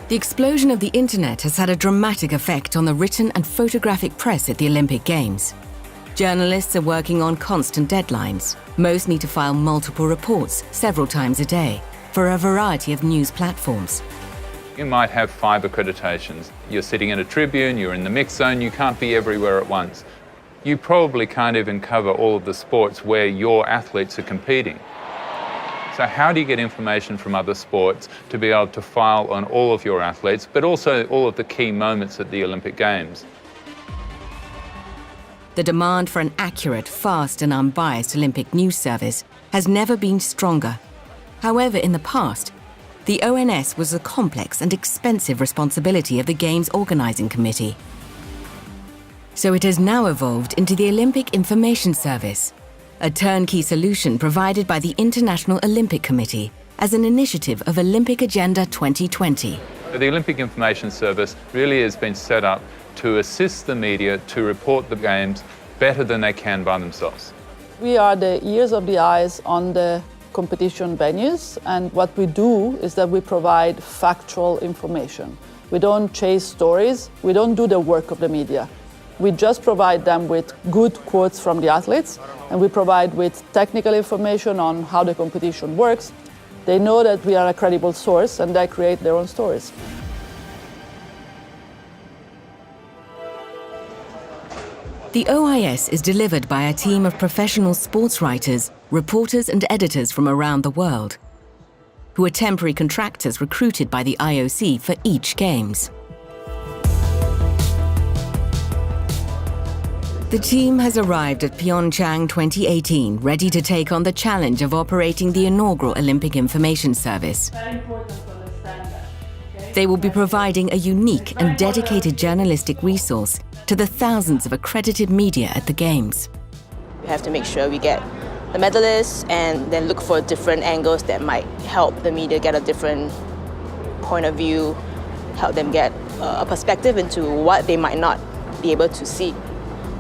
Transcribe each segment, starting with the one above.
The explosion of the internet has had a dramatic effect on the written and photographic press at the Olympic Games. Journalists are working on constant deadlines. Most need to file multiple reports several times a day for a variety of news platforms. You might have 5 accreditations. You're sitting in a tribune, you're in the mix zone, you can't be everywhere at once. You probably can't even cover all of the sports where your athletes are competing. So how do you get information from other sports to be able to file on all of your athletes, but also all of the key moments at the Olympic Games? The demand for an accurate, fast and unbiased Olympic news service has never been stronger. However, in the past, the ONS was a complex and expensive responsibility of the Games Organising Committee. So it has now evolved into the Olympic Information Service, a turnkey solution provided by the International Olympic Committee as an initiative of Olympic Agenda 2020. The Olympic Information Service really has been set up to assist the media to report the Games better than they can by themselves. We are the ears of the eyes on the competition venues, and what we do is that we provide factual information. We don't chase stories, we don't do the work of the media. We just provide them with good quotes from the athletes, and we provide with technical information on how the competition works. They know that we are a credible source, and they create their own stories. The OIS is delivered by a team of professional sports writers, reporters and editors from around the world, who are temporary contractors recruited by the IOC for each Games. The team has arrived at Pyeongchang 2018, ready to take on the challenge of operating the inaugural Olympic Information Service. They will be providing a unique and dedicated journalistic resource to the thousands of accredited media at the Games. We have to make sure we get the medalists and then look for different angles that might help the media get a different point of view, help them get a perspective into what they might not be able to see.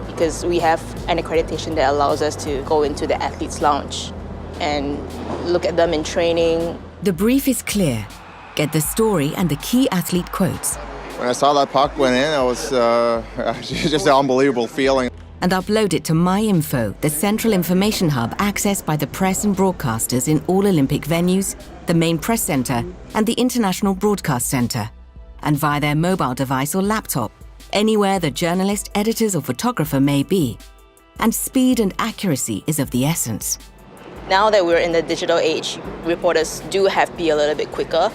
Because we have an accreditation that allows us to go into the athletes' lounge and look at them in training. The brief is clear. Get the story and the key athlete quotes. When I saw that puck went in, it was just an unbelievable feeling. And upload it to MyInfo, the central information hub accessed by the press and broadcasters in all Olympic venues, the main press centre and the International Broadcast Centre, and via their mobile device or laptop, anywhere the journalist, editors or photographer may be. And speed and accuracy is of the essence. Now that we're in the digital age, reporters do have to be a little bit quicker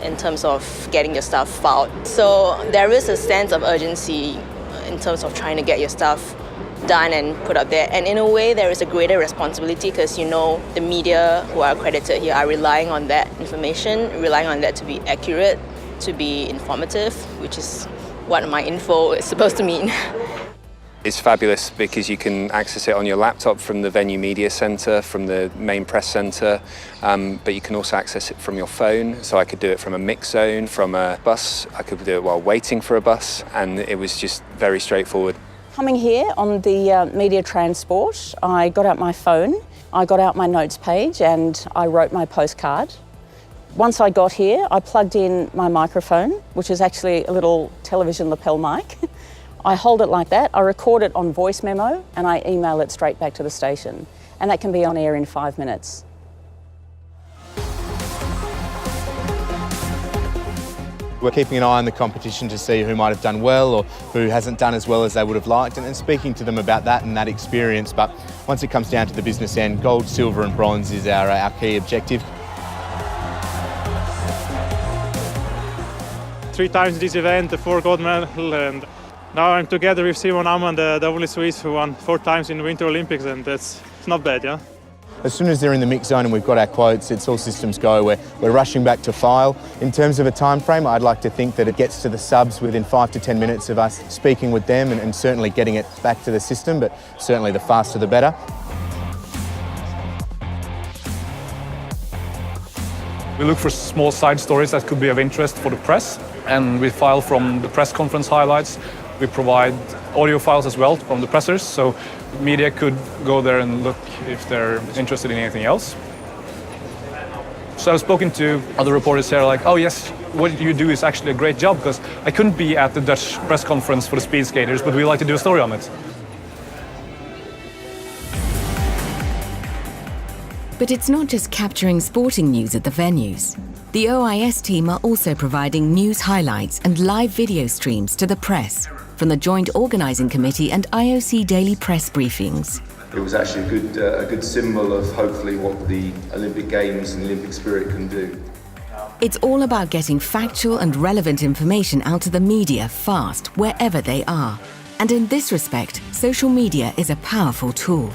in terms of getting your stuff filed. So there is a sense of urgency in terms of trying to get your stuff done and put up there. And in a way, there is a greater responsibility because the media who are accredited here are relying on that information, relying on that to be accurate, to be informative, which is what MyInfo is supposed to mean. It's fabulous because you can access it on your laptop from the venue media centre, from the main press centre, but you can also access it from your phone. So I could do it from a mix zone, from a bus, I could do it while waiting for a bus, and it was just very straightforward. Coming here on the media transport, I got out my phone, I got out my notes page and I wrote my postcard. Once I got here, I plugged in my microphone, which is actually a little television lapel mic. I hold it like that, I record it on voice memo, and I email it straight back to the station. And that can be on air in 5 minutes. We're keeping an eye on the competition to see who might have done well or who hasn't done as well as they would have liked, and speaking to them about that and that experience. But once it comes down to the business end, gold, silver and bronze is our key objective. 3 times this event, 4 gold medals, and now I'm together with Simon Ammann, the only Swiss who won 4 times in the Winter Olympics, and it's not bad, yeah? As soon as they're in the mix zone and we've got our quotes, it's all systems go. We're rushing back to file. In terms of a time frame, I'd like to think that it gets to the subs within 5 to 10 minutes of us speaking with them and certainly getting it back to the system, but certainly the faster the better. We look for small side stories that could be of interest for the press, and we file from the press conference highlights. We provide audio files as well from the pressers, so media could go there and look if they're interested in anything else. So I've spoken to other reporters here like, oh yes, what you do is actually a great job, because I couldn't be at the Dutch press conference for the speed skaters, but we like to do a story on it. But it's not just capturing sporting news at the venues. The OIS team are also providing news highlights and live video streams to the press from the Joint Organising Committee and IOC daily press briefings. It was actually a good symbol of hopefully what the Olympic Games and the Olympic spirit can do. It's all about getting factual and relevant information out to the media fast, wherever they are. And in this respect, social media is a powerful tool.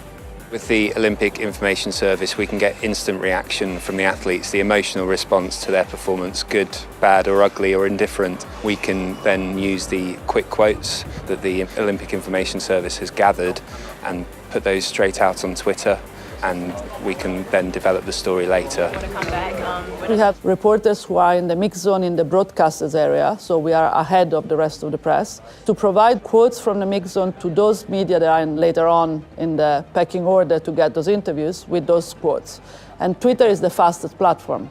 With the Olympic Information Service, we can get instant reaction from the athletes, the emotional response to their performance, good, bad or ugly or indifferent. We can then use the quick quotes that the Olympic Information Service has gathered and put those straight out on Twitter, and we can then develop the story later. We have reporters who are in the mix zone in the broadcasters area, so we are ahead of the rest of the press, to provide quotes from the mix zone to those media that are later on in the pecking order to get those interviews with those quotes. And Twitter is the fastest platform.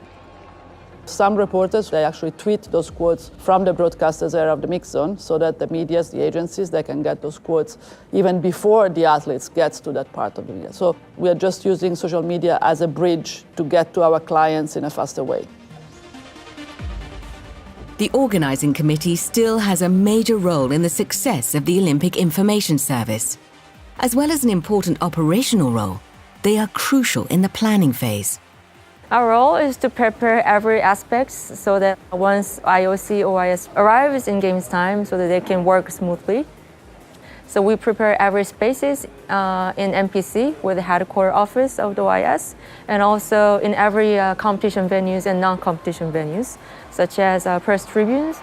Some reporters, they actually tweet those quotes from the broadcasters area of the mix zone so that the medias, the agencies, they can get those quotes even before the athletes get to that part of the media. So we are just using social media as a bridge to get to our clients in a faster way. The organising committee still has a major role in the success of the Olympic Information Service. As well as an important operational role, they are crucial in the planning phase. Our role is to prepare every aspect so that once IOC OIS arrives in games time, so that they can work smoothly. So we prepare every spaces in MPC with the headquarters office of the OIS, and also in every competition venues and non-competition venues, such as press tribunes.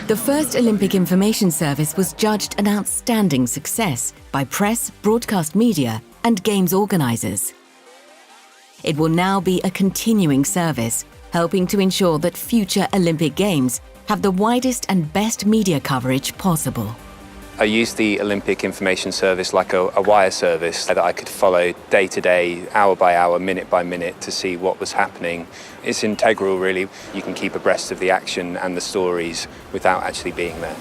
The first Olympic Information Service was judged an outstanding success by press, broadcast media, and games organisers. It will now be a continuing service, helping to ensure that future Olympic Games have the widest and best media coverage possible. I used the Olympic Information Service like a wire service that I could follow day to day, hour by hour, minute by minute to see what was happening. It's integral, really. You can keep abreast of the action and the stories without actually being there.